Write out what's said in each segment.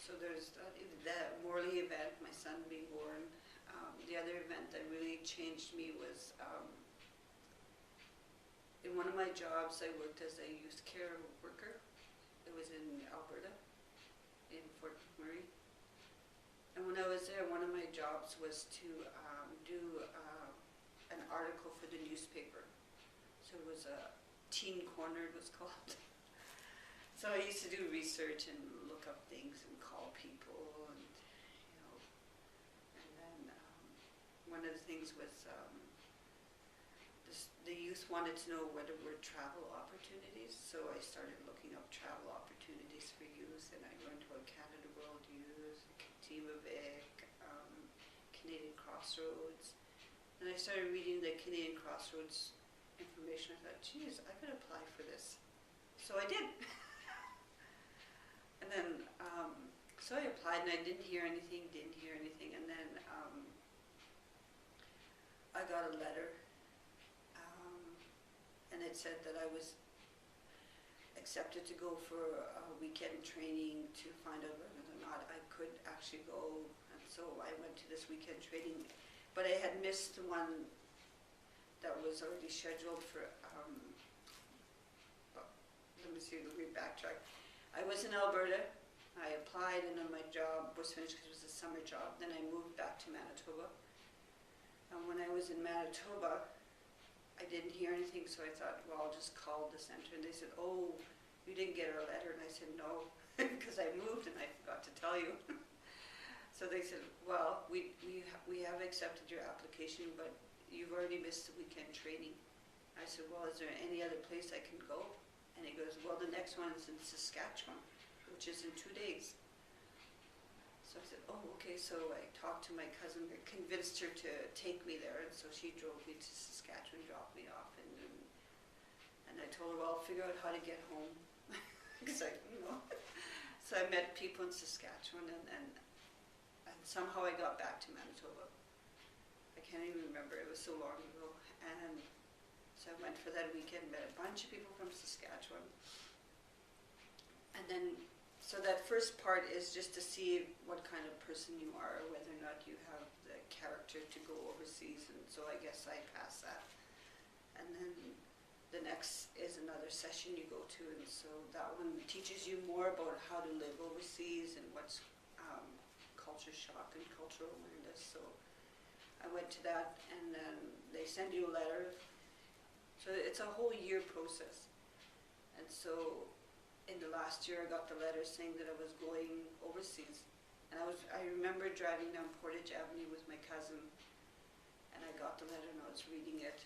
So there's that Morley event, my son being born. The other event that really changed me was in one of my jobs, I worked as a youth care worker. It was in Alberta, in Fort McMurray. And when I was there, one of my jobs was to do an article for the newspaper. So it was a Teen Corner, it was called. So I used to do research and look up things and call people, and and then one of the things was the youth wanted to know where there were travel opportunities. So I started looking up travel opportunities for youth, and I learned about Canada World Youth, Team of Vic, Canadian Crossroads, and I started reading the Canadian Crossroads information. I thought, geez, I could apply for this. So I did. And then, so I applied and I didn't hear anything, and then I got a letter, and it said that I was accepted to go for a weekend training to find out whether or not I could actually go, and so I went to this weekend training, but I had missed the one that was already scheduled for, let me backtrack. I was in Alberta, I applied, and then my job was finished because it was a summer job. Then I moved back to Manitoba. And when I was in Manitoba, I didn't hear anything, so I thought, well, I'll just call the center. And they said, oh, you didn't get our letter. And I said, no, because I moved and I forgot to tell you. So they said, well, we have accepted your application, but you've already missed the weekend training. I said, well, is there any other place I can go? And he goes, well, the next one is in Saskatchewan, which is in 2 days. So I said, oh, okay. So I talked to my cousin, I convinced her to take me there, and so she drove me to Saskatchewan, dropped me off, and I told her, well, I'll figure out how to get home, because So I met people in Saskatchewan, and somehow I got back to Manitoba. I can't even remember, it was so long ago. And so I went for that weekend, met a bunch of people from Saskatchewan. And then, so that first part is just to see what kind of person you are, whether or not you have the character to go overseas, and so I guess I passed that. And then the next is another session you go to, and so that one teaches you more about how to live overseas and what's culture shock and cultural awareness. So I went to that, and then they send you a letter. So it's a whole year process. And so in the last year I got the letter saying that I was going overseas. And I remember driving down Portage Avenue with my cousin, and I got the letter and I was reading it.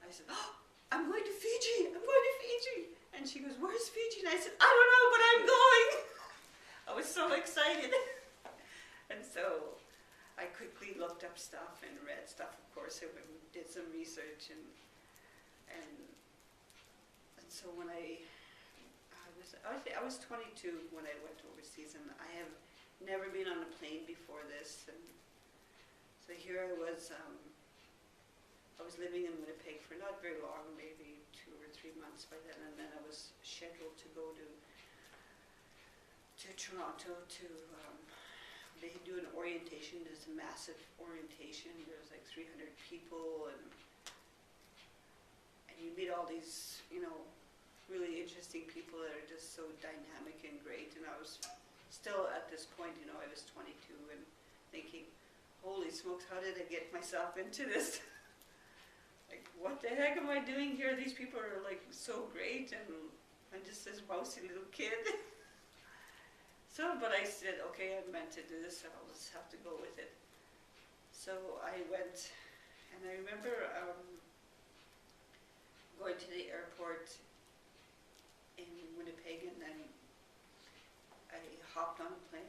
I said, oh, I'm going to Fiji, I'm going to Fiji. And she goes, where's Fiji? And I said, I don't know, but I'm going. I was so excited. And so I quickly looked up stuff and read stuff, of course. I did some research, and so when I was 22 when I went overseas, and I have never been on a plane before this, and so here I was living in Winnipeg for not very long, maybe 2 or 3 months by then, and then I was scheduled to go to Toronto to they do an orientation. There's a massive orientation. There's like 300 people, and you meet all these, really interesting people that are just so dynamic and great. And I was still at this point, I was 22 and thinking, holy smokes, how did I get myself into this? Like, what the heck am I doing here? These people are like so great, and I'm just this mousy little kid. So, but I said, okay, I'm meant to do this, so I'll just have to go with it. So I went, and I remember going to the airport in Winnipeg, and then I hopped on a plane.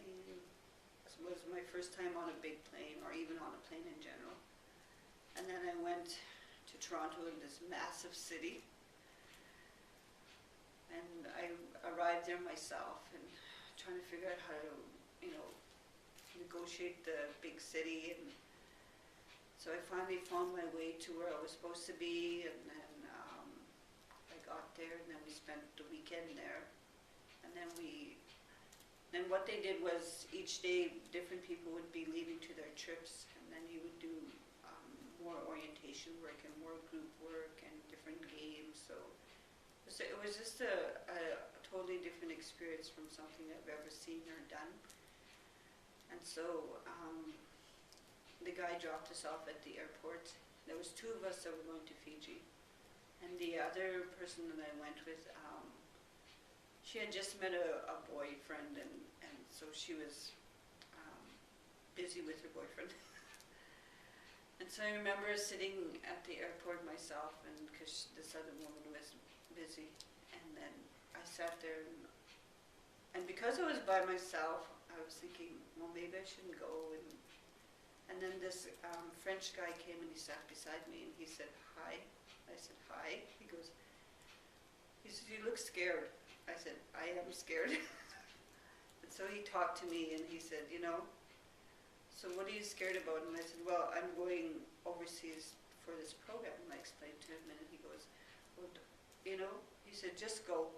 It was my first time on a big plane, or even on a plane in general. And then I went to Toronto, in this massive city, and I arrived there myself, and trying to figure out how to, negotiate the big city. And so I finally found my way to where I was supposed to be, and then I got there, and then we spent the weekend there, and then we what they did was each day different people would be leaving to their trips, and then you would do more orientation work and more group work and different games. So it was just a totally different experience from something I've ever seen or done. And so the guy dropped us off at the airport. There was two of us that were going to Fiji, and the other person that I went with, she had just met a boyfriend, and so she was busy with her boyfriend. And so I remember sitting at the airport myself, and because this other woman was busy, and then I sat there, and because I was by myself, I was thinking, well, maybe I shouldn't go. And then this French guy came and he sat beside me, and he said, hi. I said, hi. He said, you look scared. I said, I am scared. And so he talked to me, and he said, so what are you scared about? And I said, well, I'm going overseas for this program. And I explained to him, and he goes, well, he said, just go.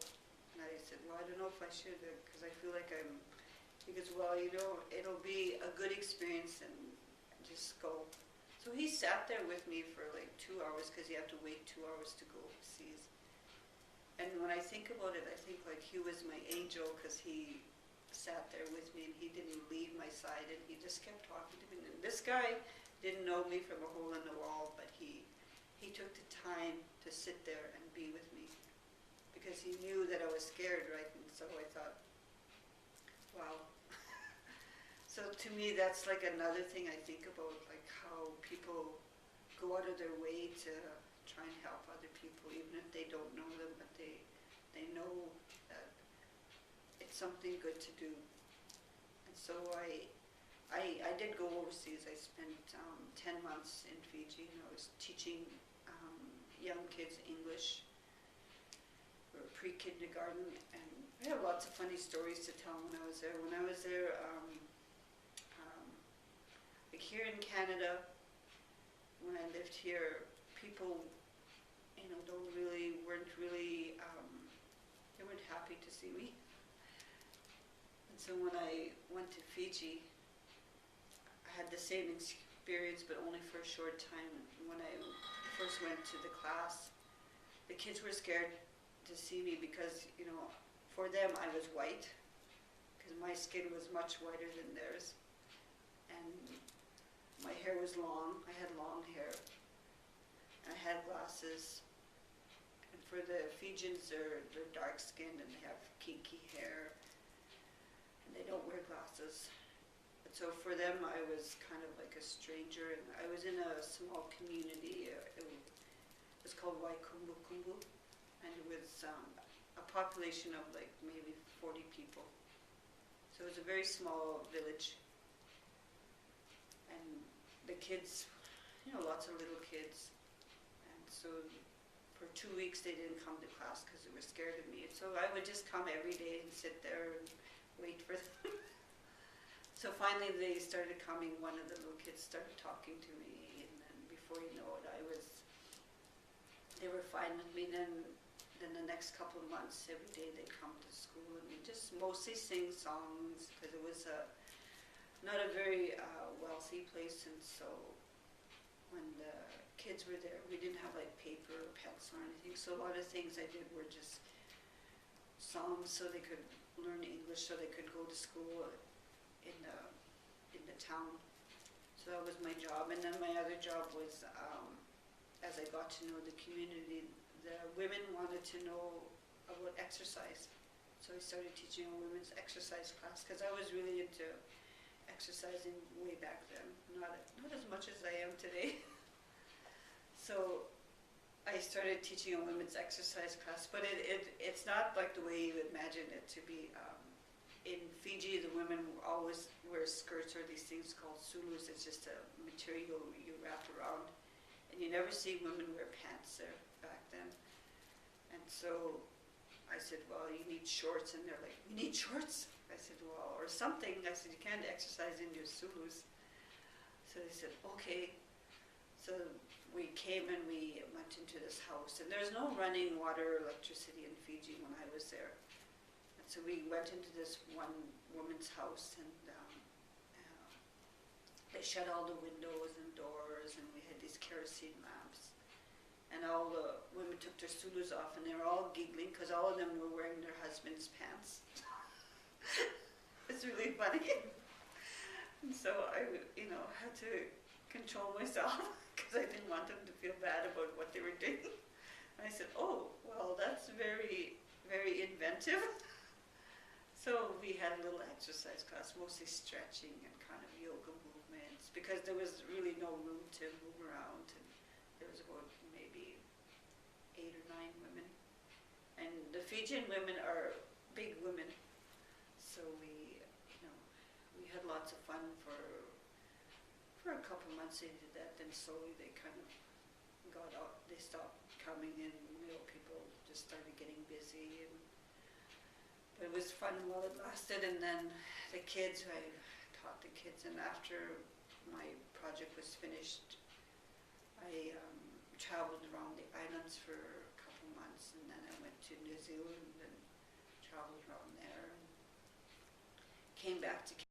And I said, well, I don't know if I should, because I feel like he goes, well, it'll be a good experience, and just go. So he sat there with me for like 2 hours, because you have to wait 2 hours to go overseas. And when I think about it, I think like he was my angel, because he sat there with me and he didn't leave my side, and he just kept talking to me. And this guy didn't know me from a hole in the wall, but he took the time to sit there and be with me, because he knew that I was scared, right? And so I thought, wow. So to me, that's like another thing I think about, like how people go out of their way to try and help other people, even if they don't know them, but they know that it's something good to do. And so I did go overseas. I spent 10 months in Fiji, and I was teaching young kids English for pre-kindergarten, and I have lots of funny stories to tell when I was there. When I was there, like here in Canada, when I lived here, people, they weren't happy to see me. And so when I went to Fiji, I had the same experience, but only for a short time. When I first went to the class, the kids were scared to see me because, for them I was white, because my skin was much whiter than theirs, and my hair was long. I had long hair, and I had glasses. And for the Fijians, they're dark skinned and they have kinky hair, and they don't wear glasses. But so for them, I was kind of like a stranger, and I was in a small community. It was called Waikumbu, and it was a population of like maybe 40 people. So it was a very small village, and the kids, lots of little kids, and so for 2 weeks they didn't come to class because they were scared of me. So I would just come every day and sit there and wait for them. So finally they started coming. One of the little kids started talking to me, and then before you know it, they were fine with me. Then the next couple of months, every day they'd come to school, and we just mostly sing songs, because it was not a very wealthy place, and so when the kids were there, we didn't have like paper or pencil or anything, so a lot of things I did were just songs, so they could learn English, so they could go to school in the town. So that was my job. And then my other job was, as I got to know the community, the women wanted to know about exercise, so I started teaching a women's exercise class, because I was really into exercising way back then, not as much as I am today. So I started teaching a women's exercise class, but it's not like the way you imagine it to be. In Fiji, the women always wear skirts, or these things called sulus. It's just a material you wrap around, and you never see women wear pants there back then. And so I said, well, you need shorts, and they're like, you need shorts? I said, well, or something. I said, you can't exercise in your sulus. So they said, okay. So we came and we went into this house, and there's no running water or electricity in Fiji when I was there. And so we went into this one woman's woman's house, and they shut all the windows and doors, and we had these kerosene lamps. And all the women took their sulos off, and they were all giggling because all of them were wearing their husband's pants. It's really funny. And so I, had to control myself because I didn't want them to feel bad about what they were doing. And I said, "Oh, well, that's very, very inventive." So we had a little exercise class, mostly stretching and kind of yoga movements, because there was really no room to move around. And there was about maybe 8 or 9 women. And the Fijian women are big women. So we had lots of fun for a couple months. They did that, then slowly they kind of got out, they stopped coming in, people just started getting busy. But it was fun while it lasted, and then the kids, I taught the kids, and after my project was finished, I traveled around the islands for a couple months, and then I went to New Zealand and traveled around there, and came back to